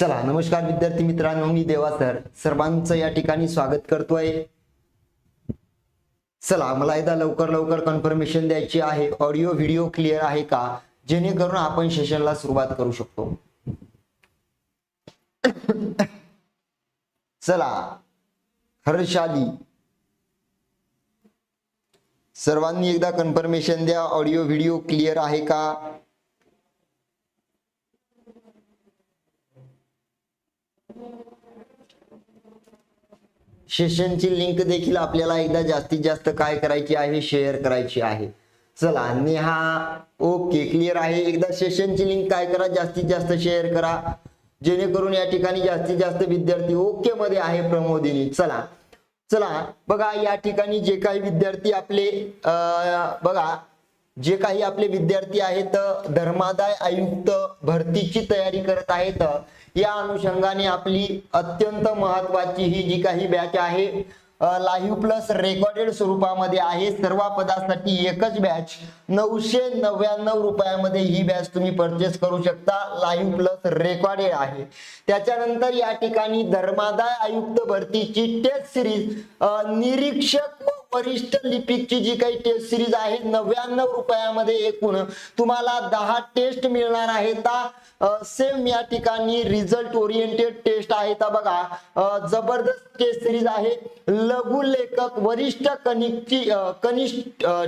चला नमस्कार विद्यार्थी मित्रांनो, मी देवा सर सर्वांचं या ठिकाणी स्वागत करतोय। चला मला एकदा लवकर कन्फर्मेशन द्यायची आहे, ऑडिओ व्हिडिओ क्लिअर आहे का, जेणेकरून आपण सेशनला सुरुवात करू शकतो। चला हर्षाली सर्वांनी एकदा कन्फर्मेशन द्या, ऑडिओ व्हिडिओ क्लिअर आहे का। सेशनची लिंक देखील आपल्याला एकदा जास्तीत जास्त काय करायची आहे, शेअर करायची आहे। चला नेहा ओके क्लिअर आहे। एकदा सेशनची लिंक काय करा, जास्तीत जास्त शेअर करा, जेणेकरून या ठिकाणी जास्तीत जास्त विद्यार्थी ओके मध्ये आहे। प्रमोदिनी चला चला बघा, या ठिकाणी जे काही विद्यार्थी आपले बघा जे काही आपले विद्यार्थी आहेत धर्मादाय आयुक्त भरतीची तयारी करत आहेत, या अनुषंगाने आपली अत्यंत महत्वाची ही जी काही बॅच आहे लाईव्ह प्लस रेकॉर्डेड स्वरूपामध्ये आहे। सर्व पदासाठी एकच बॅच 999 रुपयामध्ये ही बॅच तुम्ही परचेस करू शकता, लाईव्ह प्लस रेकॉर्डेड आहे। त्याच्यानंतर या ठिकाणी धर्मादाय आयुक्त भरतीची टेस्ट सिरीज निरीक्षक व वरिष्ठ लिपिकची जी काही टेस्ट सिरीज आहे 99 रुपयामध्ये एकूण तुम्हाला 10 टेस्ट मिळणार आहेत। सेम या ठिकाणी रिझल्ट ओरिएंटेड टेस्ट आहेत बघा, जबरदस्त टेस्ट सिरीज आहे। लघुलेखक वरिष्ठ कनिष्ठ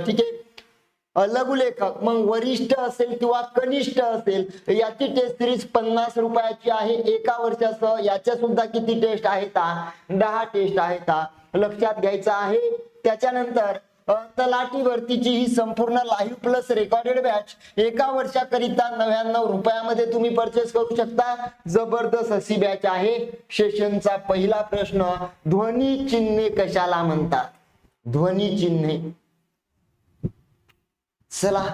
ठीक आहे, लघुलेखक मग वरिष्ठ असेल किंवा कनिष्ठ असेल याची टेस्ट सिरीज 50 रुपयाची आहे एका वर्षाचं। याच्या सुद्धा किती टेस्ट आहेत, 10 टेस्ट आहेत, लक्षात घ्यायचं आहे। त्याच्यानंतर तलाठी भरतीची ही संपूर्ण लाईव्ह प्लस रेकॉर्डेड बॅच एका वर्षाकरिता 99 रुपयामध्ये तुम्ही परचेस करू शकता। जबरदस्त अशी बॅच आहे। सेशनचा पहिला प्रश्न, ध्वनी चिन्हे कशाला म्हणतात? ध्वनी चिन्हे चला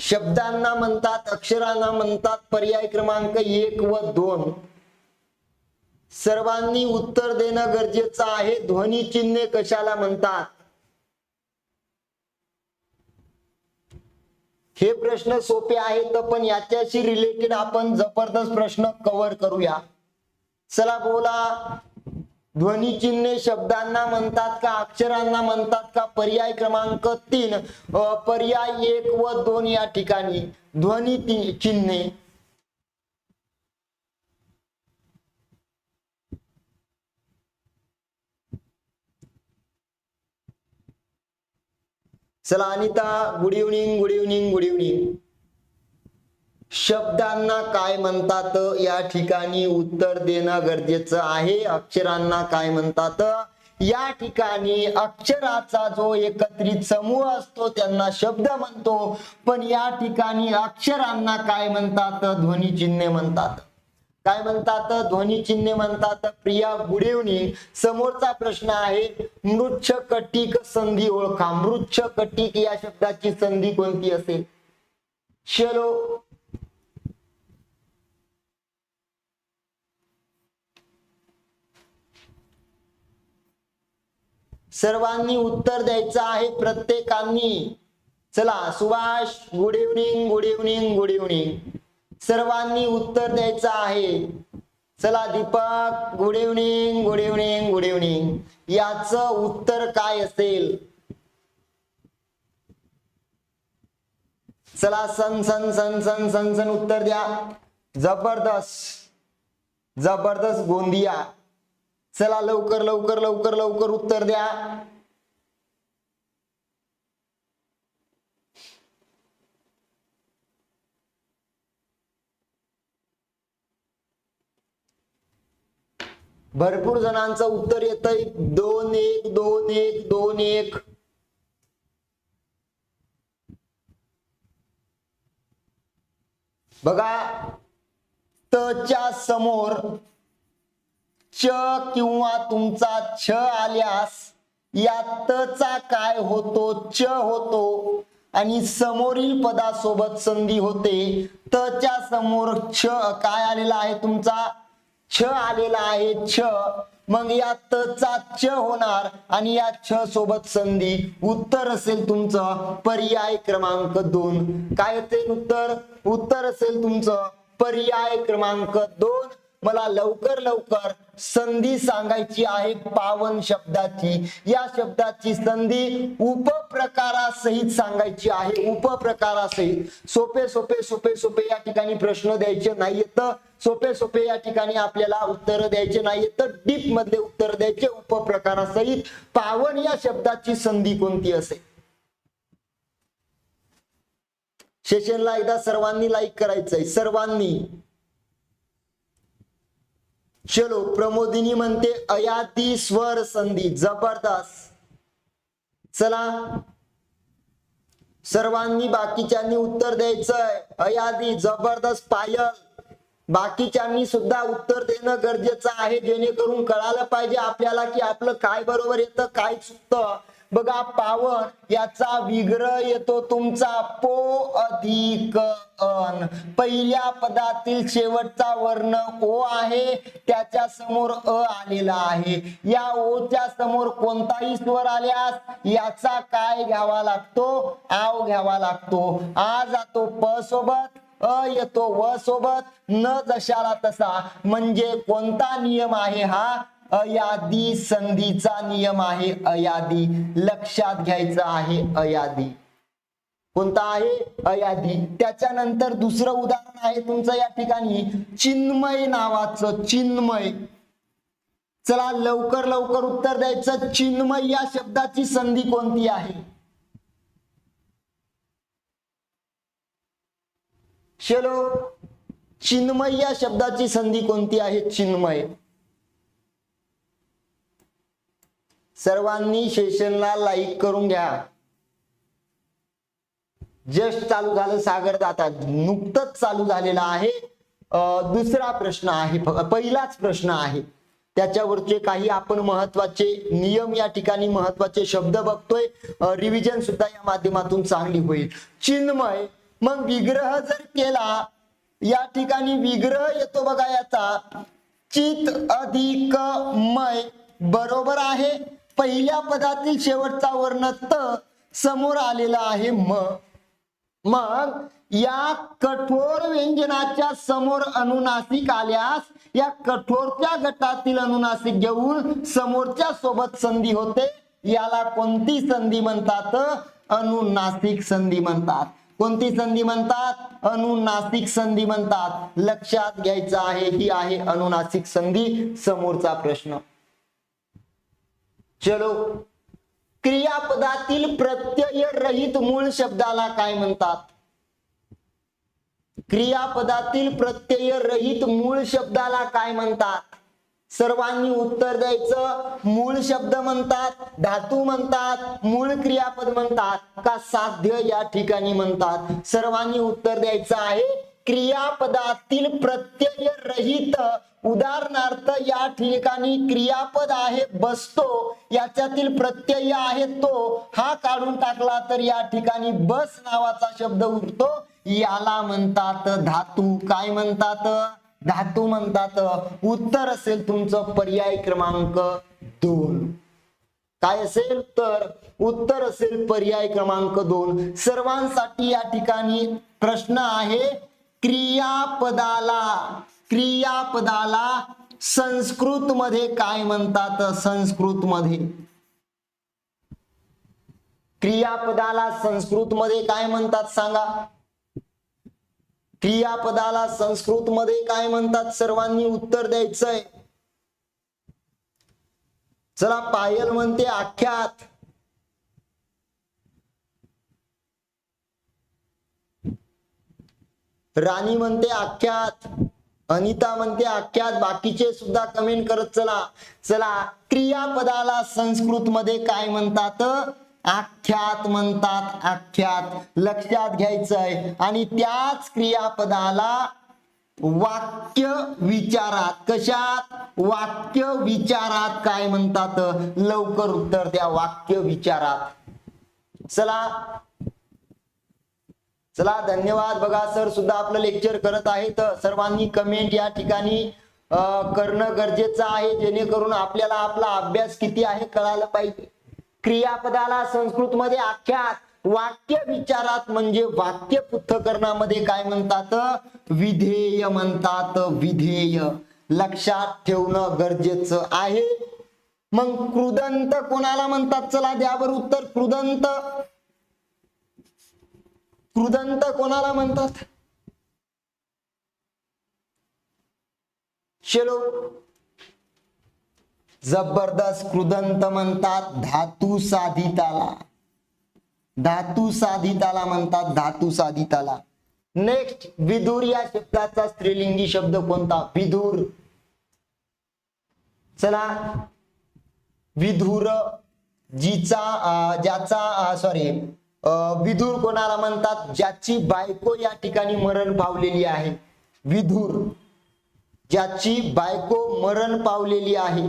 शब्दांना म्हणतात, अक्षरांना म्हणतात, पर्याय क्रमांक 1 व 2 सर्वांनी उत्तर देणं गरजेचं आहे। ध्वनी चिन्हे कशाला म्हणतात? हे प्रश्न सोपे आहेत, पण याच्याशी रिलेटेड आपण जबरदस्त प्रश्न कव्हर करूया। चला बोला, ध्वनी चिन्हे शब्दांना म्हणतात का, अक्षरांना म्हणतात का? पर्याय क्रमांक 3 पर्याय 1 व 2 या ठिकाणी ध्वनी चिन्हे। चला Anita good evening good evening good evening. शब्दांना काय म्हणतात या ठिकाणी उत्तर देणं गरजेचं आहे। अक्षरांना काय म्हणतात या ठिकाणी? अक्षराचा जो एकत्रित समूह असतो त्यांना शब्द म्हणतो, पण या ठिकाणी अक्षरांना काय म्हणतात? ध्वनी चिन्हे म्हणतात। काय म्हणतात? ध्वनी चिन्हे म्हणतात। Priya good evening. समोरचा प्रश्न आहे, मृच्छ कटिक संधी ओळखा। मृच्छ कटिक या शब्दाची संधी कोणती असेल? चलो सर्वांनी उत्तर द्यायचं आहे, प्रत्येकांनी। चला Subhash good evening good evening good evening. सर्वांनी उत्तर द्यायचं आहे। चला Deepak good evening good evening good evening. याचं उत्तर काय असेल? चला सन सन सन सन सन सन उत्तर द्या। जबरदस्त जबरदस्त गोंदिया। चला लवकर लवकर लवकर लवकर उत्तर द्या। भरपूर जणांचं उत्तर येतंय 2 1 2 1 2 1। बघा तच्या समोर च किंवा तुमचा छ आल्यास या तचा काय होतो? च होतो आणि समोरील पदासोबत संधी होते। तच्या समोर छ काय आलेला आहे? तुमचा छ आलेला आहे छ, मग या तचा च होणार आणि या छ सोबत संधी। उत्तर असेल तुमचं पर्याय क्रमांक 2। काय असेल उत्तर? उत्तर असेल तुमचं पर्याय क्रमांक 2 मला लवकर लवकर संधी सांगायची आहे पावन शब्दाची. या शब्दाची संधी उपप्रकारासहित सांगायची आहे, उपप्रकारासहित. सोपे सोपे सोपे सोपे या ठिकाणी प्रश्न द्यायचे नाहीयेत, सोपे सोपे या ठिकाणी आपल्याला उत्तर द्यायचे नाहीयेत, डीप मधले उत्तर द्यायचे उपप्रकारासहित. पावन या शब्दाची संधी कोणती असेल? सेशनला एकदा सर्वांनी लाईक करायचंय, सर्वांनी. चलो, प्रमोदिनी म्हणते अयाती स्वर संधी. जबरदस्त. चला सर्वांनी बाकीच्यांनी उत्तर द्यायचंय. अयादी, जबरदस्त. पायल, बाकीच्यांनी सुद्धा उत्तर देणं गरजेचं आहे, जेणेकरून कळालं पाहिजे आपल्याला की आपलं काय बरोबर येतं काय चुकतं. बघा, पावन याचा विग्रह येतो तुमचा पो अधिक अन. पहिल्या पदातील शेवटचा वर्ण ओ आहे, त्याच्या समोर अ आलेला आहे. या ओच्या समोर कोणताही स्वर आल्यास याचा काय घ्यावा लागतो? आव घ्यावा लागतो. आ जातो प सोबत, अ येतो व सोबत, न जशाला तसा. म्हणजे कोणता नियम आहे हा? अयादी संधीचा नियम आहे. अयादी लक्षात घ्यायचा आहे. अयादी कोणता आहे? अयादी. त्याच्यानंतर दुसरं उदाहरण आहे तुमचं या ठिकाणी चिन्मय नावाचं. चिन्मय. चला लवकर लवकर उत्तर द्यायचं. चिन्मय या शब्दाची संधी कोणती आहे? चलो, चिन्मय या शब्दाची संधी कोणती आहे? चिन्मय. सर्वांनी सेशनला लाईक करून घ्या. जस्ट चालू झालं सागर दाता, नुकतंच चालू झालेला आहे. दुसरा प्रश्न आहे, पहिलाच प्रश्न आहे, त्याच्यावरचे काही आपण महत्वाचे नियम या ठिकाणी महत्वाचे शब्द बघतोय. रिव्हिजन सुद्धा या माध्यमातून चांगली होईल. चिन्मय, मग विग्रह जर केला, या ठिकाणी विग्रह येतो बघा याचा चित अधिक मय. बरोबर आहे. पहिल्या पदातील शेवटचा वर्ण त, समोर आलेला आहे म. मग या कठोर व्यंजनाच्या समोर अनुनासिक आल्यास या कठोरच्या गटातील अनुनासिक घेऊन समोरच्या सोबत संधी होते. याला कोणती संधी म्हणतात? अनुनासिक संधी म्हणतात. कोणती संधी म्हणतात? अनुनासिक संधी म्हणतात. लक्षात घ्यायचं आहे, ही आहे अनुनासिक संधी. समोरचा प्रश्न. चलो, क्रियापदातील प्रत्यय रहित मूळ शब्दाला काय म्हणतात? क्रियापदातील प्रत्यय रहित मूळ शब्दाला काय म्हणतात? सर्वांनी उत्तर द्यायचं. मूळ शब्द म्हणतात, धातू म्हणतात, मूळ क्रियापद म्हणतात का साध्य या ठिकाणी म्हणतात? सर्वांनी उत्तर द्यायचं आहे. क्रियापदातील प्रत्यय रहित. उदाहरणार्थ या ठिकाणी क्रियापद आहे बसतो, याच्यातील प्रत्यय आहे तो, हा काढून टाकला तर या ठिकाणी बस नावाचा शब्द उरतो. याला म्हणतात धातू. काय म्हणतात? धातू म्हणतात. उत्तर असेल तुमचं पर्याय क्रमांक 2. काय असेल तर उत्तर असेल पर्याय क्रमांक 2. सर्वांसाठी या ठिकाणी प्रश्न आहे. क्रियापदाला संस्कृत मध्ये काय म्हणतात? संस्कृत मध्ये क्रियापदाला संस्कृत मध्ये काय म्हणतात सांगा? क्रियापदाला संस्कृत मध्ये काय म्हणतात? सर्वांनी उत्तर द्यायचंय. चला, पायल म्हणते आख्यात. राणी म्हणते आख्यात. अनिता म्हणते आख्यात. बाकीचे सुद्धा कमेंट करत चला. चला, क्रियापदाला संस्कृत मध्ये काय म्हणतात? आख्यात म्हणतात. आख्यात लक्षात घ्यायचंय. आणि त्याच क्रियापदाला वाक्य विचारात, कशात? वाक्य विचारात काय म्हणतात? लवकर उत्तर द्या. वाक्य विचारात. चला धन्यवाद. बघा सर सुद्धा आपलं लेक्चर करत आहेत. सर्वांनी कमेंट या ठिकाणी करणं गरजेचं आहे, जेणेकरून आपल्याला आपला अभ्यास किती आहे कळायला पाहिजे. क्रियापदाला संस्कृत मध्ये आख्यात, वाक्य विचारात म्हणजे वाक्य पृथक्करणामध्ये काय म्हणतात? विधेय म्हणतात. विधेय. लक्षात ठेवणं गरजेचं आहे. मग कृदंत कोणाला म्हणतात? चला द्या बरं उत्तर. कृदंत, कृदंत कोणाला म्हणतात? चलो, जबरदस्त. कृदंत म्हणतात धातू साधिताला, धातू साधिताला म्हणतात, धातू साधिताला. नेक्स्ट, विधुर या शब्दाचा स्त्रीलिंगी शब्द कोणता? विधुर. चला, विधुर विधुर कोणाला म्हणतात? ज्याची बायको या ठिकाणी मरण पावलेली आहे. विधुर, ज्याची बायको मरण पावलेली आहे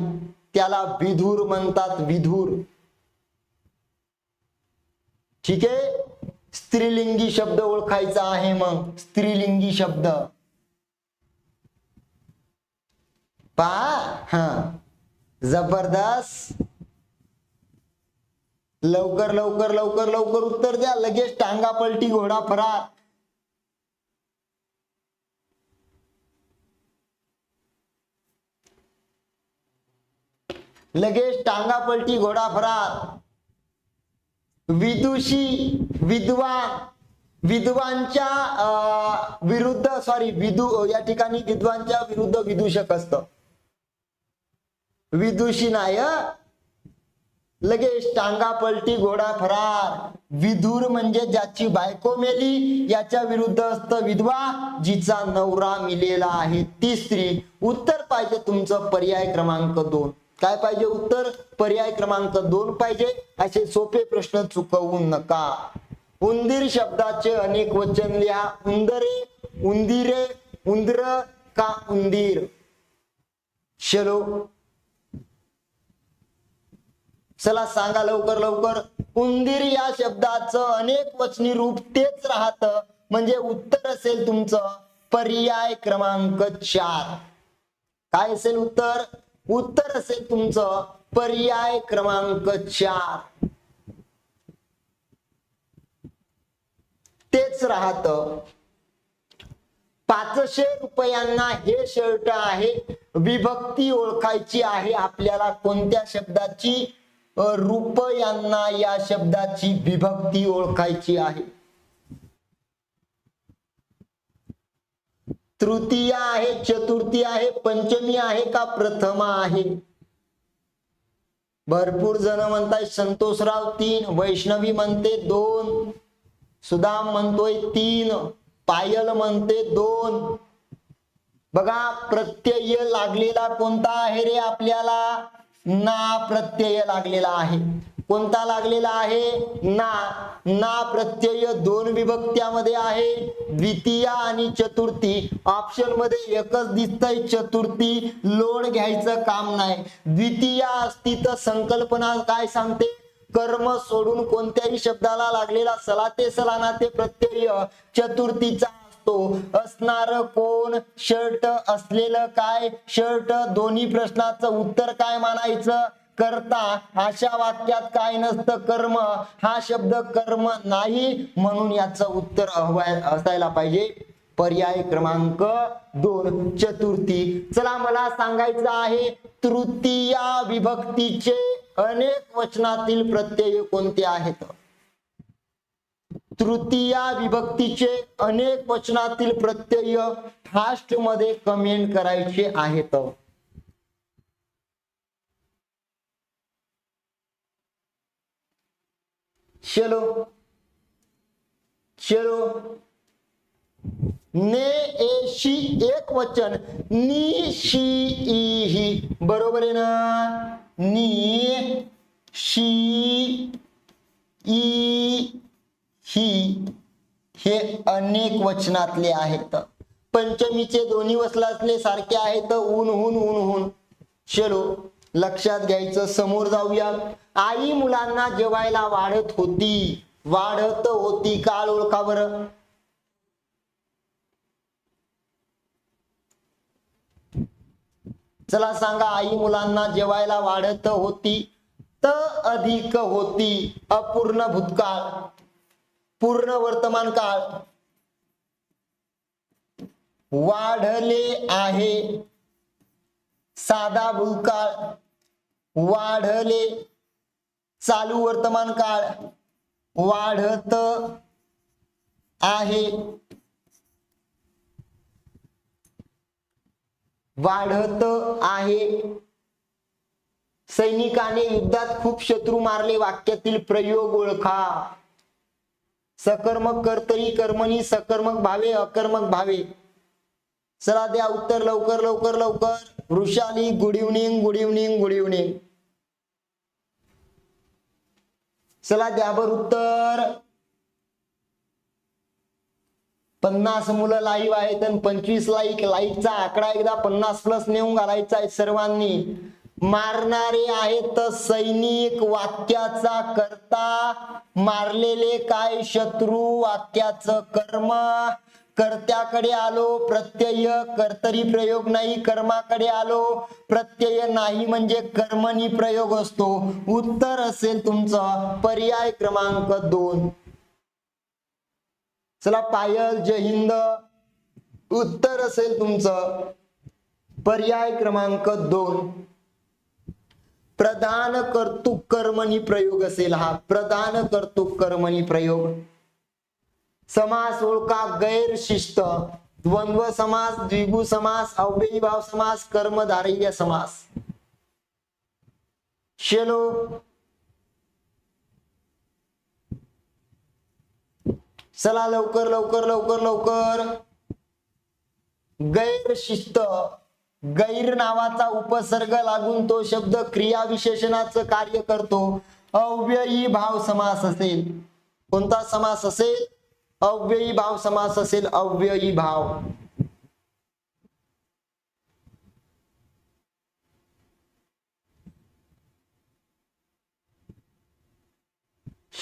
त्याला विधुर म्हणतात. विधुर. ठीक आहे. स्त्रीलिंगी शब्द ओळखायचा आहे. मग स्त्रीलिंगी शब्द पहा. जबरदस्त. लवकर लवकर लवकर लवकर उत्तर द्या. लगेच टांगा पलटी घोडा फरार. लगेच टांगा पलटी घोडा फरार. विदुषी, विद्वान, विद्वांच्या विरुद्ध या ठिकाणी विद्वांच्या विरुद्ध विदूषक असतं. विदुषी नाही. लगेच टांगा पलटी घोडा फरार. विधुर म्हणजे ज्याची बायको मेली याच्या विरुद्ध असतं विधवा, जिचा नवरा मेलेला आहे ती स्त्री. उत्तर पाहिजे तुमचं पर्याय क्रमांक 2. काय पाहिजे उत्तर? पर्याय क्रमांक 2 पाहिजे. असे सोपे प्रश्न चुकवू नका. उंदीर शब्दाचे अनेक वचन लिहा. उंदरे, उंदिरे, उंदर का उंदीर? चलो, चला सांगा लवकर लवकर. उंदीर या शब्दाचं अनेक वचनी रूप तेच राहतं. म्हणजे उत्तर असेल तुमचं पर्याय क्रमांक 4. काय असेल उत्तर? उत्तर असेल तुमचं पर्याय क्रमांक 4. तेच राहतं. 500 रुपयांना हे शर्ट आहे. विभक्ती ओळखायची आहे आपल्याला. कोणत्या शब्दाची? रुपयांना या शब्दाची विभक्ती ओळखायची आहे. तृतीय आहे, चतुर्थी आहे, पंचमी आहे का प्रथमा आहे? भरपूर जण म्हणताय. संतोषराव 3, वैष्णवी म्हणते 2, सुदाम म्हणतोय 3, पायल म्हणते 2. बघा, प्रत्यय लागलेला कोणता आहे रे आपल्याला? ना प्रत्यय लागलेला आहे. कोणता लागलेला आहे? ना. ना प्रत्यय 2 विभक्त्यामध्ये आहे, द्वितीय आणि चतुर्थी. ऑप्शन मध्ये एकच दिसतंय चतुर्थी. लोड घ्यायचं काम नाही. द्वितीय असती तर संकल्पना काय सांगते? कर्म सोडून कोणत्याही शब्दाला लागलेला सलाते सलानाते प्रत्यय चतुर्थीचा असणार. कोण? शर्ट. असलेलं काय? शर्ट. दोन्ही प्रश्नाचं उत्तर काय मानायचं? कर्ता. अशा वाक्यात काय नसतं? कर्म. हा शब्द कर्म नाही, म्हणून याचं उत्तर असायला पाहिजे पर्याय क्रमांक 2 चतुर्थी. चला, मला सांगायचं आहे तृतीय विभक्तीचे अनेक वचनातील प्रत्यय कोणते आहेत? तृतीय विभक्तीचे अनेक वचनातील प्रत्यय फास्ट मध्ये कमेंट करायचे आहेत. चलो चलो. ने एशी एक वचन. नी शी ई ही. बरोबर आहे ना? नी शी ई ही हे अनेक वचनातले आहेत. पंचमीचे दोन्ही वचनातले सारखे आहेत. ऊन हुन ऊन हुन. चलो, लक्षात घ्यायचं. समोर जाऊया. आई मुलांना जेवायला वाढत होती. वाढत होती काळ ओळखा बरं. चला सांगा. आई मुलांना जेवायला वाढत होती. त अधिक होती. अपूर्ण भूतकाळ. पूर्ण वर्तमान काळ. वाढले आहे. साधा भूतकाळ, वाढले चालू वर्तमान काळ, वाढत आहे, वाढत आहे, सैनिकाने युद्धात खूप शत्रू मारले, वाक्यातील प्रयोग ओळखा, सकर्मक कर्तरी कर्मणी सकर्मक भावे अकर्मक भावे. चला द्या उत्तर लवकर लवकर लवकर. Vrushali good evening good evening good evening. चला द्या बर उत्तर. 50 मुलं लाईव्ह आहेत आणि 25 लाईक. लाईकचा आकडा एकदा 50+ नेऊन घालायचा आहे सर्वांनी. मारणारे आहेत सैनिक, वाक्याचा कर्ता, मारलेले काय शत्रू, वाक्याचं कर्म, कर्त्याकडे आलो प्रत्यय, कर्तरी प्रयोग नाही, कर्माकडे आलो प्रत्यय नाही, म्हणजे कर्मणी प्रयोग असतो. उत्तर असेल तुमचं पर्याय क्रमांक 2. चला पायल जय हिंद. उत्तर असेल तुमचं पर्याय क्रमांक 2. प्रधान कर्तृक कर्मणी प्रयोग असेल हा. प्रधान कर्तृक कर्मणी प्रयोग. समास ओळखा. गैर शिस्त, द्वंद्व समास, द्विगु समास, अव्ययी भाव समास, कर्मधारय समास. चलो चला लवकर लवकर लवकर लवकर. गैर शिस्त, गैर नावाचा उपसर्ग लागून तो शब्द क्रिया विशेषणाचं कार्य करतो. अव्ययी भाव समास असेल. कोणता समास असेल? अव्ययी भाव समास असेल. अव्ययी भाव.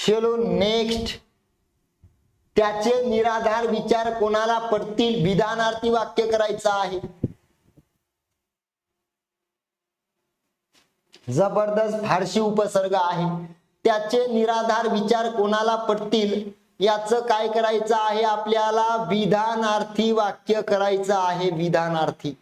चलो नेक्स्ट. त्याचे निराधार विचार कोणाला पडतील? विधानार्थी वाक्य करायचं आहे. जबरदस्त फारशी उपसर्ग आहे. त्याचे निराधार विचार कोणाला पटतील याचं काय करायचं आहे आपल्याला? विधानार्थी वाक्य करायचं आहे. विधानार्थी.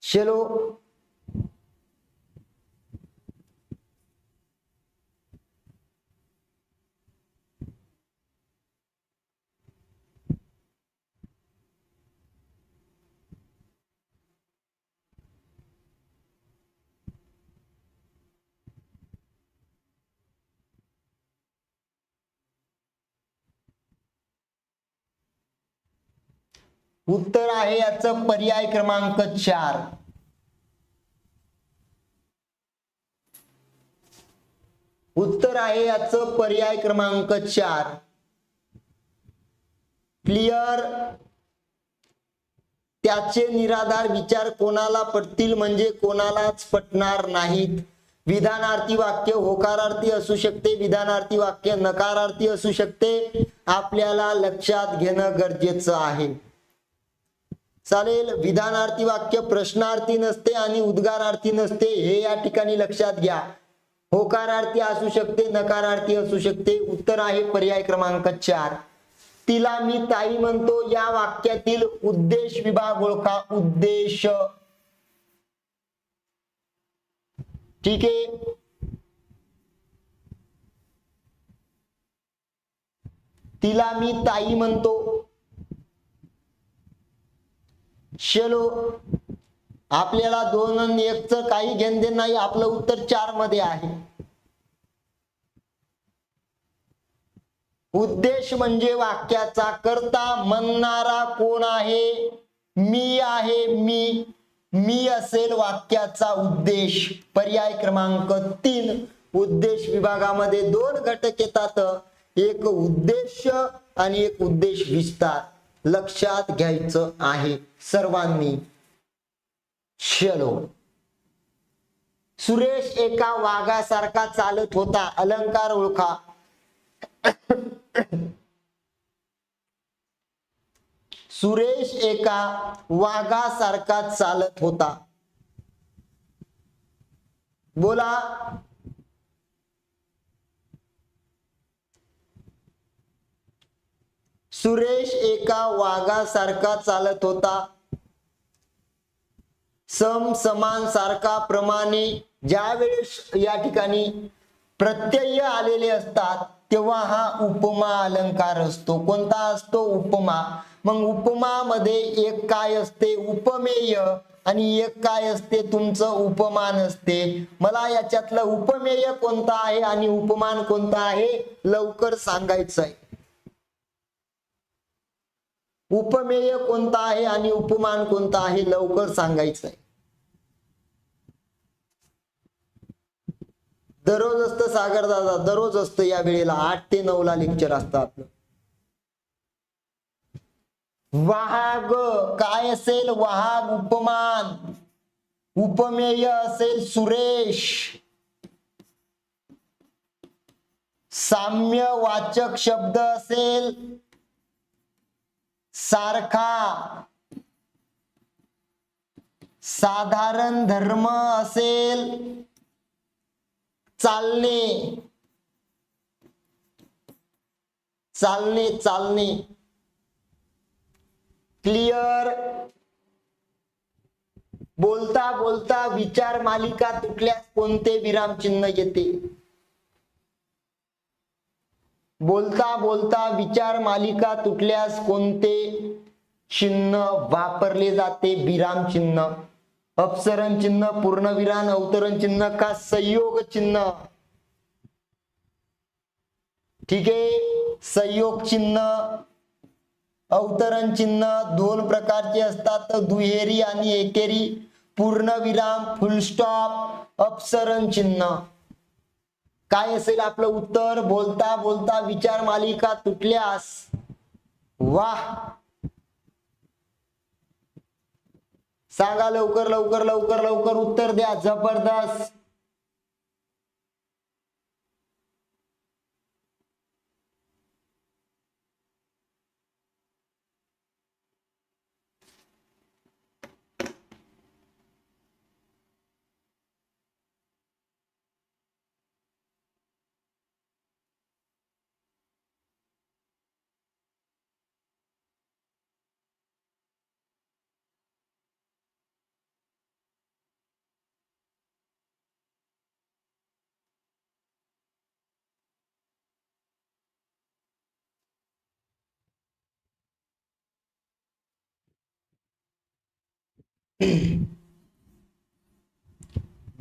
चलो उत्तर आहे याचं पर्याय क्रमांक 4. उत्तर आहे याचं पर्याय क्रमांक 4. क्लिअर. त्याचे निराधार विचार कोणाला पटतील म्हणजे कोणालाच पटणार नाहीत. विधानार्थी वाक्य होकारार्थी असू शकते, विधानार्थी वाक्य नकारार्थी असू शकते. आपल्याला लक्षात घेणं गरजेचं आहे. चालेल. विधानार्थी वाक्य प्रश्नार्थी नसते आणि उद्गारार्थी नसते, हे या ठिकाणी लक्षात घ्या. होकारार्थी असू शकते, नकारार्थी असू शकते. उत्तर आहे पर्याय क्रमांक 4. तिला मी ताई म्हणतो या वाक्यातील उद्देश विभाग ओळखा. उद्देश. ठीक आहे. तिला मी ताई म्हणतो. चलो आपल्याला 2 आणि 1च काही घेणदेण नाही. आपलं उत्तर 4 मध्ये आहे. उद्देश म्हणजे वाक्याचा कर्ता. म्हणणारा कोण आहे? मी आहे. मी असेल वाक्याचा उद्देश. पर्याय क्रमांक 3. उद्देश विभागामध्ये 2 घटक येतात. एक उद्देश आणि एक उद्देश विस्तार. लक्षात घ्यायचं आहे सर्वांनी. चलो. सुरेश एका वाघासारखा चालत होता. अलंकार ओळखा. सुरेश एका वाघासारखा चालत होता. बोला. सुरेश एका वाघासारखा चालत होता. सम समान सारखा प्रमाणे ज्यावेळेस या ठिकाणी प्रत्यय आलेले असतात तेव्हा हा उपमा अलंकार असतो. कोणता असतो? उपमा. मग उपमा मध्ये एक काय असते? उपमेय, आणि एक काय असते? तुमचं उपमान असते. मला याच्यातलं उपमेय कोणता आहे आणि उपमान कोणता आहे लवकर सांगायचं आहे. उपमेय कोणता आहे आणि उपमान कोणता आहे लवकर सांगायचं आहे. दररोज असतं सागर दादा, दररोज असतं या वेळेला 8 ते 9 ला लेक्चर असतं आपलं. वाहग काय असेल? वाहग उपमान. उपमेय असेल सुरेश. साम्यवाचक शब्द असेल सारखा. साधारण धर्म असेल चालणे. चालणे चालणे. क्लिअर. बोलता बोलता विचार मालिका तुटल्यास कोणते विरामचिन्ह येते? बोलता बोलता विचार मालिका तुटल्यास कोणते चिन्ह वापरले जाते? विराम चिन्ह. अपसरण चिन्ह, पूर्णविराम, अवतरण चिन्ह का संयोग चिन्ह? ठीक आहे. संयोग चिन्ह, अवतरण चिन्ह दोन प्रकारचे असतात, दुहेरी आणि एकेरी. पूर्णविराम, फुल स्टॉप, अपसरण चिन्ह. काय असेल आपलं उत्तर? बोलता बोलता विचार मालिका तुटल्यास. वाह, सांगा लवकर लवकर लवकर लवकर उत्तर द्या. जबरदस्त.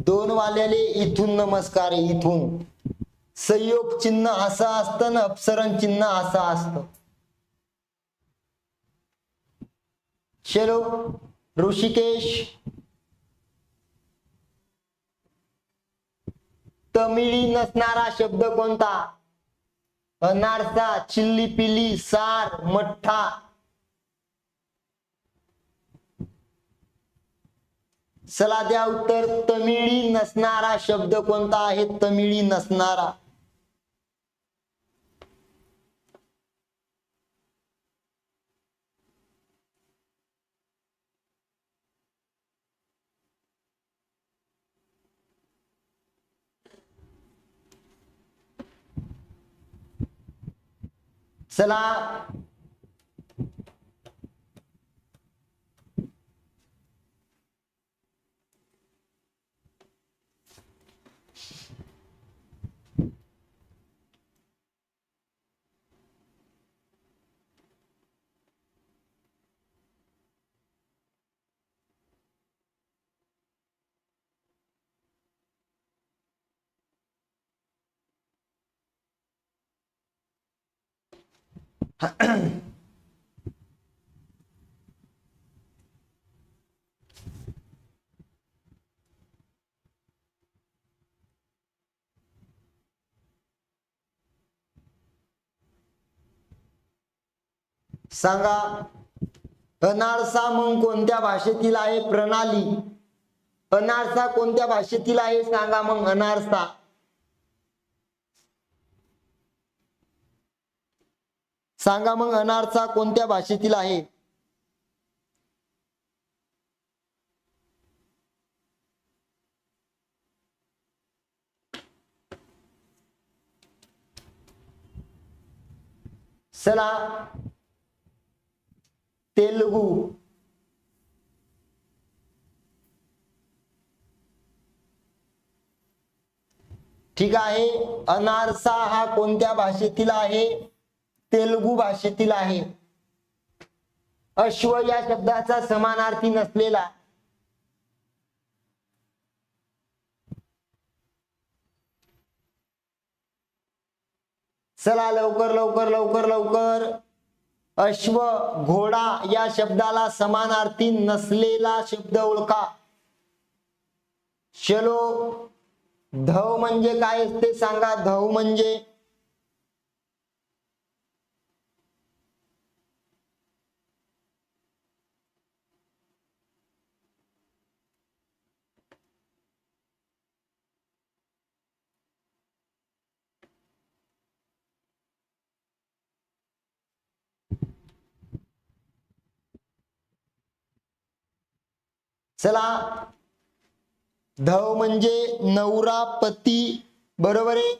दोन वाल्याले इथून नमस्कार आहे. इथून संयोग चिन्ह असं असतं ना, अपसरण चिन्ह असं असतं. चलो ऋषिकेश. तमिळी नसणारा शब्द कोणता? अनारसा, चिल्ली पिली, सार, मठ्ठा. चला द्या उत्तर. तमिळी नसणारा शब्द कोणता आहे? तमिळी नसणारा. चला सांगा. अनारसा मग कोणत्या भाषेतील आहे? प्रणाली. अनारसा कोणत्या भाषेतील आहे? सांगा मग. अनारसा सांगा मग. अनारसा कोणत्या भाषेतील आहे? चला तेलुगू, ठीक आहे. अनारसा हा कोणत्या भाषेतील आहे? तेलुगू भाषेतील आहे. अश्व या शब्दाचा समानार्थी नसलेला चला लवकर लवकर लवकर लवकर. अश्व घोडा या शब्दाला समानार्थी नसलेला शब्द ओळखा. चलो धव म्हणजे काय असते सांगा. धव म्हणजे चला धव म्हणजे नवरा पती, बरोबर आहे.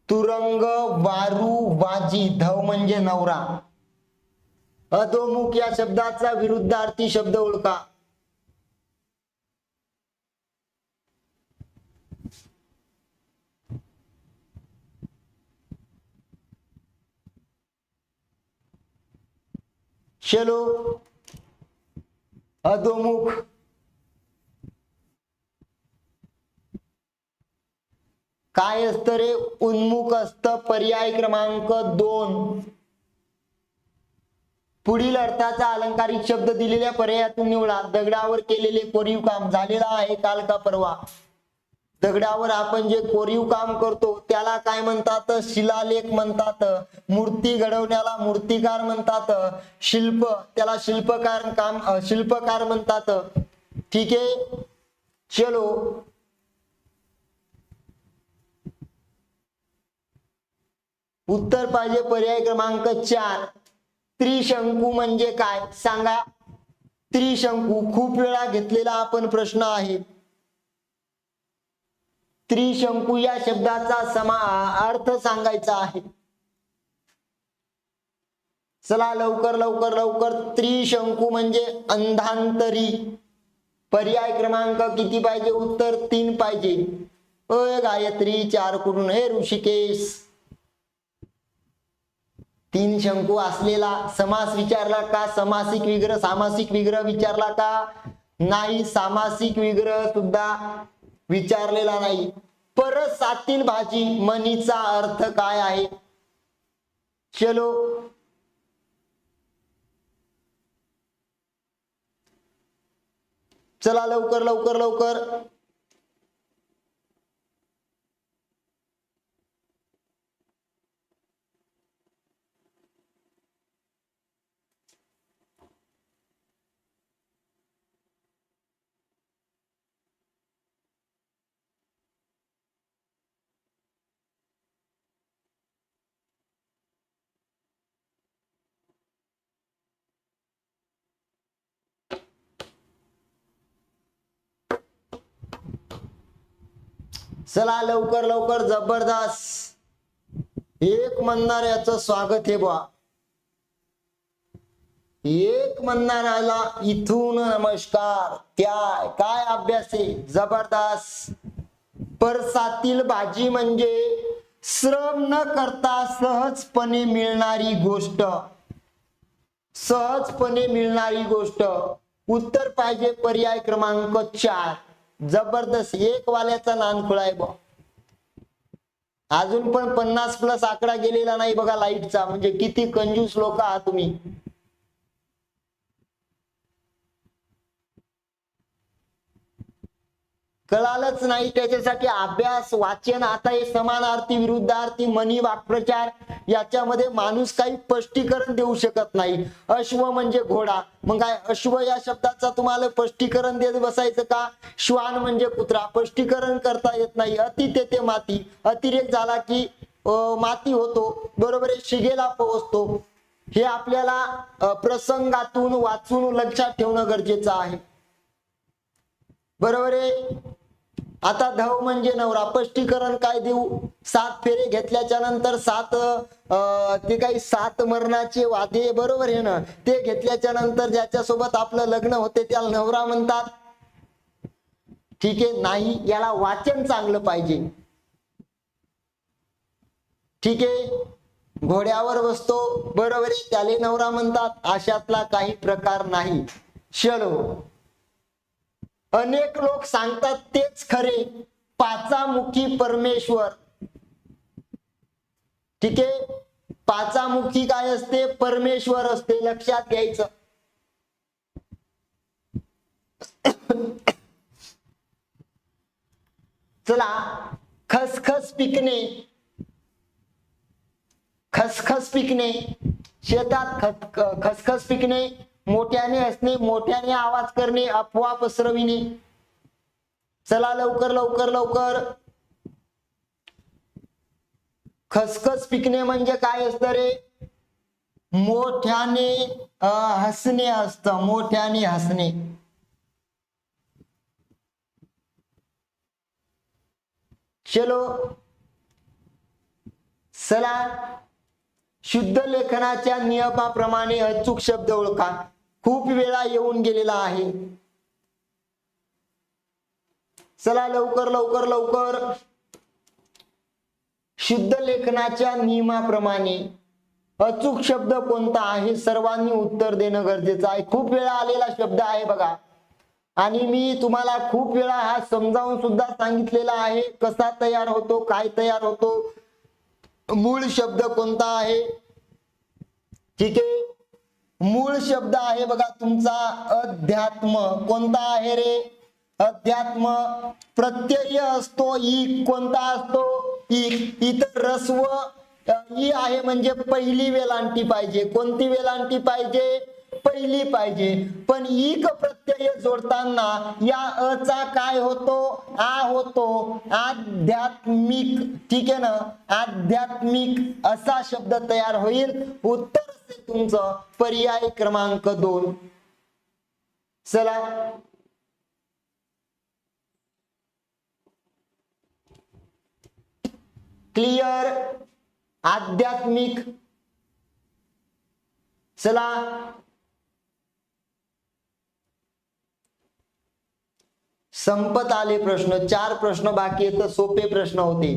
तुरंग वारू वाजी, धव म्हणजे नवरा. अधोमुख या शब्दाचा विरुद्धार्थी शब्द ओळखा. चलो अधोमुख काय असतं रे? उन्मुख असतं. पर्याय क्रमांक 2. पुढील अर्थाचा अलंकारिक शब्द दिलेल्या पर्यायातून निवडा. दगडावर केलेले कोरीव काम झालेला आहे काल का परवा. दगडावर आपण जे कोरीव काम करतो त्याला काय म्हणतात? शिलालेख म्हणतात. मूर्ती घडवण्याला मूर्तिकार म्हणतात. शिल्प त्याला शिल्पकार म्हणतात. ठीक आहे. चलो उत्तर पाहिजे पर्याय क्रमांक 4. त्रिशंकू म्हणजे काय सांगा. त्रिशंकू खूप वेळा घेतलेला आपण प्रश्न आहे. त्रिशंकू या शब्दाचा अर्थ सांगायचा आहे. चला लवकर लवकर लवकर. त्रिशंकू म्हणजे अंधांतरी. पर्याय क्रमांक किती पाहिजे? उत्तर 3 पाहिजे. अय गायत्री 4 करून. हे ऋषिकेश 3 शंकू असलेला समास विचारला का? समासिक विग्रह सामासिक विग्रह विचारला का? नाही, सामासिक विग्रह सुद्धा विचारलेला नाही. परसातील भाजी मनीचा अर्थ काय आहे? चलो चला लवकर लवकर लवकर. चला लवकर लवकर. जबरदस्त. एक म्हणणाऱ्याचं स्वागत आहे बा. एक म्हणणाऱ्याला इथून नमस्कार. काय अभ्यास आहे. जबरदस्त. परसातील भाजी म्हणजे श्रम न करता सहजपणे मिळणारी गोष्ट. सहजपणे मिळणारी गोष्ट. उत्तर पाहिजे पर्याय क्रमांक 4. जबरदस्त. एक वाल्याचा नानखुळा आहे बा. अजून पण 50+ आकडा गेलेला नाही बघा लाईटचा. म्हणजे किती कंजूस लोक आहात तुम्ही. कळालंच नाही त्याच्यासाठी अभ्यास वाचन. आता हे समानार्थी विरुद्धार्थी मनी वाक्प्रचार याच्यामध्ये माणूस काही स्पष्टीकरण देऊ शकत नाही. अश्व म्हणजे घोडा. मग काय अश्व या शब्दाचा तुम्हाला स्पष्टीकरण देत बसायचं का? श्वान म्हणजे कुत्रा. स्पष्टीकरण करता येत नाही. अति तेथे माती. अतिरेक झाला की माती होतो. बरोबर आहे. शिगेला पोहोचतो. हे आपल्याला प्रसंगातून वाचून लक्षात ठेवणं गरजेचं आहे. बरोबर आहे. आता धव म्हणजे नवरा, स्पष्टीकरण काय देऊ? 7 फेरे घेतल्याच्या नंतर 7 ते काही 7 मरणाचे वादे, बरोबर आहे ना, ते घेतल्याच्या नंतर ज्याच्यासोबत आपलं लग्न होते त्याला नवरा म्हणतात. ठीक आहे, नाही, याला वाचन चांगलं पाहिजे. ठीक आहे, घोड्यावर बसतो, बरोबर आहे, त्याला नवरा म्हणतात, अशातला काही प्रकार नाही. चलो, अनेक लोक सांगतात तेच खरे, पाचामुखी परमेश्वर. ठीक आहे, पाचामुखी काय असते? परमेश्वर असते, लक्षात घ्यायचं. चला, खसखस पिकणे, खसखस पिकणे, शेतात खसखस पिकणे, मोठ्याने हसणे, मोठ्याने आवाज करणे, अफवा पसरविणे. चला लवकर लवकर लवकर. खसखस पिकणे म्हणजे काय असतं रे? मोठ्याने हसणे असतं, मोठ्याने हसणे. चलो, चला, शुद्ध लेखनाच्या नियमाप्रमाणे अचूक शब्द ओळखा. खूप वेळा येऊन गेलेला आहे. चला लवकर लवकर लवकर. शुद्ध लेखनाच्या नियमाप्रमाणे अचूक शब्द कोणता आहे? सर्वांनी उत्तर देणं गरजेचं आहे. खूप वेळा आलेला शब्द आहे बघा, आणि मी तुम्हाला खूप वेळा हा समजावून सुद्धा सांगितलेला आहे, कसा तयार होतो, काय तयार होतो, मूळ शब्द कोणता आहे. ठीक आहे, मूळ शब्द आहे बघा तुमचा अध्यात्म. कोणता आहे रे? अध्यात्म. प्रत्यय असतो ई. कोणता असतो? ई. इथं रस्व ई आहे म्हणजे पहिली वेलांटी पाहिजे. कोणती वेलांटी पाहिजे? पहिली पाहिजे. पण ईक प्रत्यय जोडताना या अचा काय होतो? आ होतो. आध्यात्मिक. ठीक आहे ना, आध्यात्मिक असा शब्द तयार होईल. उत्तर असेल तुमचं पर्याय क्रमांक 2. चला, क्लिअर? आध्यात्मिक. चला, संपत आले प्रश्न. 4 प्रश्न बाकी आहेत, सोपे प्रश्न होते.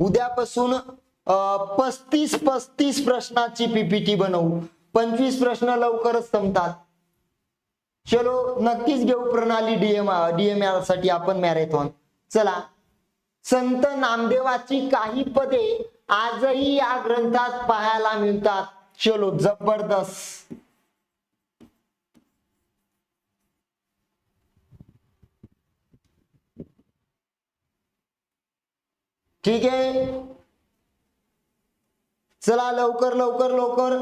उद्यापासून 35 प्रश्नाची पीपीटी बनवू. 25 प्रश्न लवकरच संपतात. चलो, नक्कीच घेऊ प्रणाली डीएमआर साठी आपण मॅरेथॉन. चला, संत नामदेवाची काही पदे आजही या ग्रंथात पाहायला मिळतात. चलो, जबरदस्त. ठीक आहे, चला लवकर लवकर लवकर.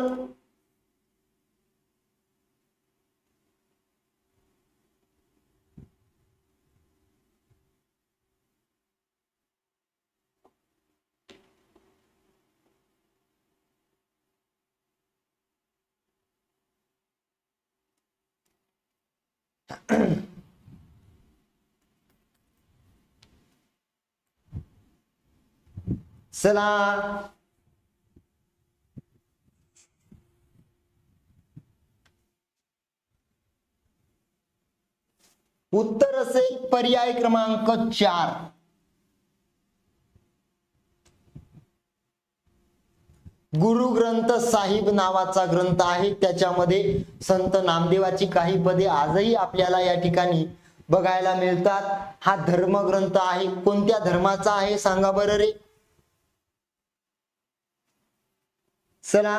चला, उत्तर असेल पर्याय क्रमांक 4. गुरु ग्रंथ साहिब नावाचा ग्रंथ आहे, त्याच्यामध्ये संत नामदेवाची काही पदे आजही आपल्याला या ठिकाणी बघायला मिळतात. हा धर्मग्रंथ आहे. कोणत्या धर्माचा आहे सांगा बरं रे? चला,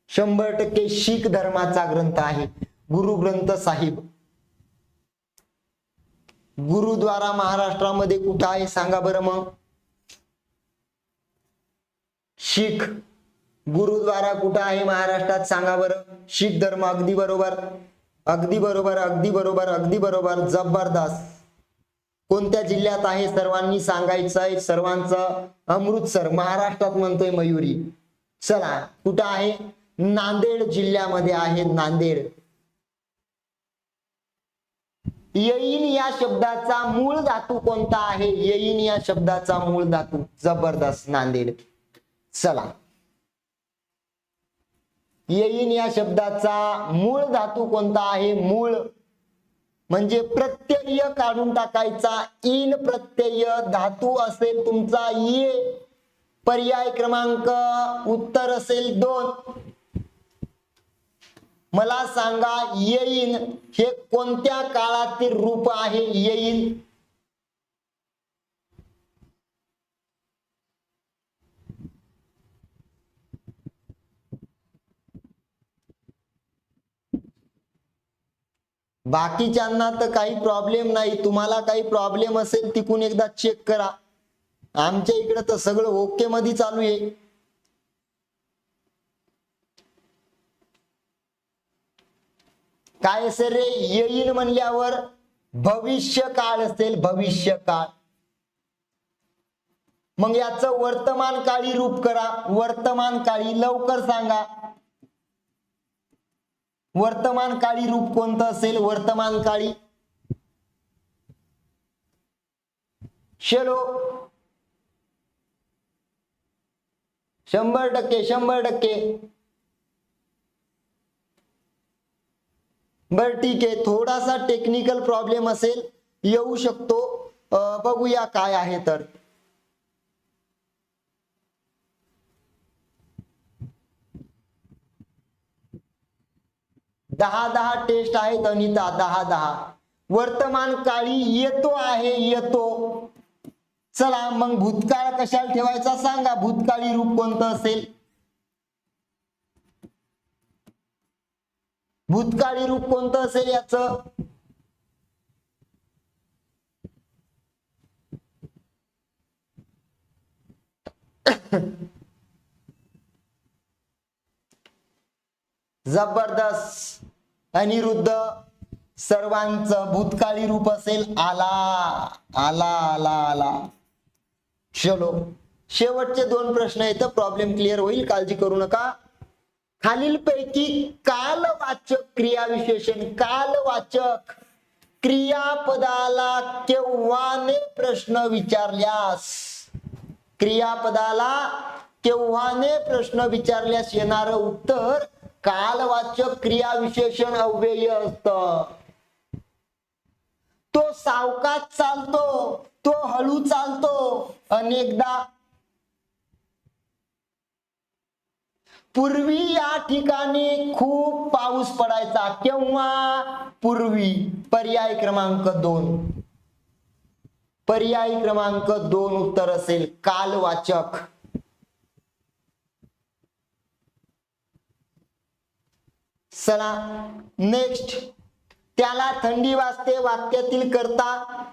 100% शीख धर्माचा ग्रंथ आहे गुरु ग्रंथ साहिब. गुरुद्वारा महाराष्ट्रामध्ये कुठं आहे सांगा बरं मग? शीख गुरुद्वारा कुठं आहे महाराष्ट्रात सांगा बरं? शीख धर्म, अगदी बरोबर. अगदी बरोबर, अगदी बरोबर, अगदी बरोबर, जबरदस्त. कोणत्या जिल्ह्यात आहे सर्वांनी सांगायचं आहे. सर्वांचं अमृतसर महाराष्ट्रात म्हणतोय मयुरी. चला कुठं आहे? नांदेड जिल्ह्यामध्ये आहे, नांदेड. येईन या शब्दाचा मूळ धातू कोणता आहे? येईन या शब्दाचा मूळ धातू. जबरदस्त, नांदेड. चला, येईन या शब्दाचा मूळ धातू कोणता आहे? मूळ म्हणजे प्रत्यय काढून टाकायचा. इन प्रत्यय धातू असेल तुमचा ये. पर्याय क्रमांक उत्तर असेल 2. मला सांगा येईन हे कोणत्या काळातील रूप आहे? येईन बाकीच्यांना तर काही प्रॉब्लेम नाही, तुम्हाला काही प्रॉब्लेम असेल तिकून एकदा चेक करा. आमच्या इकडे तर सगळं ओके मध्ये चालू आहे. काय असेल रे? येईन म्हणल्यावर भविष्य काळ असेल, भविष्य काळ. मग याचं वर्तमान काळी रूप करा. वर्तमान काळी लवकर सांगा. वर्तमान काळी रूप कोणतं असेल? वर्तमान काळी चलो 100%, 100%. बर ठीक आहे, थोडासा टेक्निकल प्रॉब्लेम असेल, येऊ शकतो. बघूया काय आहे तर. दहा टेस्ट आहेत अनिता, 10. वर्तमान काळी येतो आहे, येतो. चला मग भूतकाळ कशाला ठेवायचा सांगा. भूतकाळी रूप कोणतं असेल? भूतकाळी रूप कोणतं असेल याचं? जबरदस्त. अनिरुद्ध, सर्वांचं भूतकाळी रूप असेल आला, आला, आला, आला. चलो शेवटचे 2 प्रश्न आहेत, प्रॉब्लेम क्लिअर होईल, काळजी करू नका. खालीलपैकी कालवाचक क्रियाविशेषण, कालवाचक क्रियापदाला केव्हाने प्रश्न विचारल्यास, क्रियापदाला केव्हाने प्रश्न विचारल्यास येणारं उत्तर कालवाचक क्रियाविशेषण अव्यय असतं. तो सावकाश चालतो, तो हळू चालतो. अनेकदा पूर्वी या ठिकाणी खूप पाऊस पडायचा. केव्हा? पूर्वी. पर्याय क्रमांक 2. पर्याय क्रमांक 2 उत्तर असेल कालवाचक. चला नेक्स्ट. त्याला थंडी वाजते वाक्यातील करता.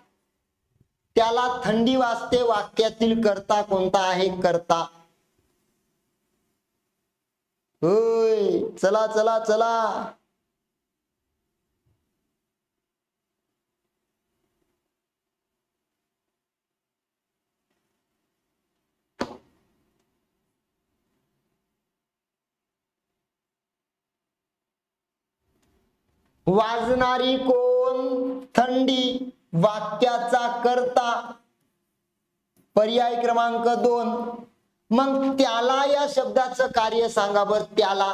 त्याला थंडी वाजते वाक्यातील करता कोणता आहे? करता. होय, चला चला चला. वाजणारी कोण? थंडी. वाक्याचा करता. पर्याय क्रमांक 2. मग त्याला या शब्दाचं कार्य सांगा बर. त्याला,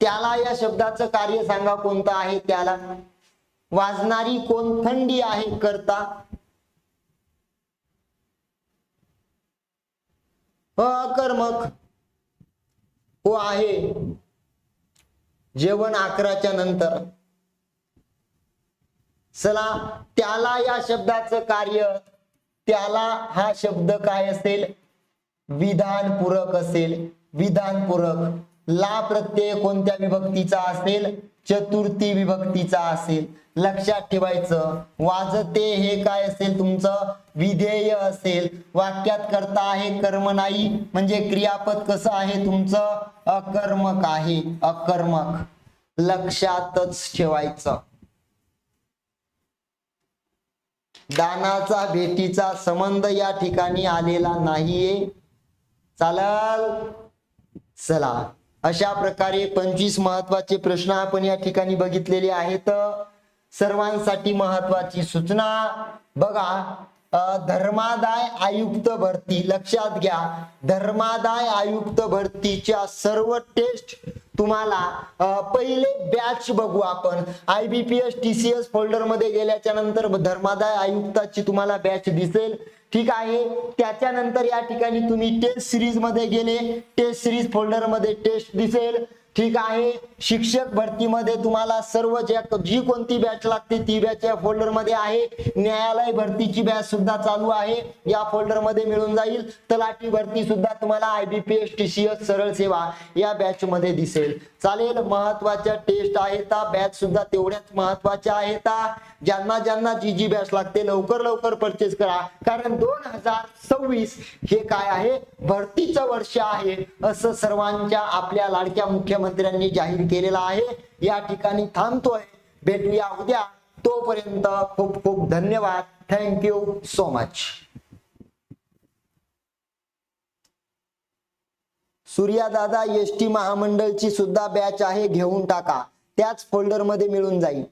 त्याला या शब्दाचं कार्य सांगा कोणतं आहे? त्याला. वाजणारी कोण? थंडी आहे, करता. अकर्मक हो आहे. जेवण 11च्या नंतर. चला त्याला या शब्दाचं कार्य, त्याला हा शब्द काय असेल? विधानपूरक असेल. विधानपूरक. ला प्रत्यय कोणत्या विभक्तीचा असेल? चतुर्थी विभक्तीचा असेल. लक्षात ठेवायचं. वाजते हे काय असेल? तुमचं विधेय असेल. वाक्यात करता आहे, कर्म नाही, म्हणजे क्रियापद कसं आहे तुमचं? अकर्मक आहे, अकर्मक. लक्षातच ठेवायचं. दानाचा भेटीचा संबंध या ठिकाणी आलेला नाहीये. चालेल. चला, अशा प्रकारे 25 महत्वाचे प्रश्न आपण या ठिकाणी बघितलेले आहेत. सर्वांसाठी महत्वाची सूचना बघा, धर्मादाय आयुक्त भरती लक्षात घ्या. धर्मादाय आयुक्त भरतीच्या सर्व टेस्ट तुम्हाला पहिले बॅच बघू आपण. IBPS TCS फोल्डर मध्ये गेल्याच्या नंतर धर्मादाय आयुक्ताची तुम्हाला बॅच दिसेल. ठीक आहे. त्याच्यानंतर या ठिकाणी तुम्ही टेस्ट सिरीज मध्ये गेले, टेस्ट सिरीज फोल्डर मध्ये टेस्ट दिसेल. ठीक आहे. शिक्षक भरतीमध्ये तुम्हाला सर्व जी कोणती बॅच लागते ती बॅच या फोल्डर मध्ये आहे. न्यायालय भरतीची बॅच सुद्धा चालू आहे, या फोल्डर मध्ये मिळून जाईल. तलाठी भरती सुद्धा तुम्हाला IBPS TCS सरळ सेवा या बॅच मध्ये दिसेल. चालेल. महत्वाच्या टेस्ट आहेत, बॅच सुद्धा तेवढ्याच महत्वाच्या आहेत. ज्यांना ज्यांना जी बॅच लागते लवकर लवकर परचेस करा, कारण 2026 हे काय आहे, भरतीचं वर्ष आहे असं सर्वांच्या आपल्या लाडक्या मुख्यमंत्र्यांनी जाहीर केलेला आहे. या ठिकाणी थांबतोय. भेटूया उद्या. तोपर्यंत खूप खूप धन्यवाद. Thank you so much. सूर्यादादा ST महामंडळची सुद्धा बॅच आहे, घेऊन टाका. त्याच फोल्डर मध्ये मिळून जाईल.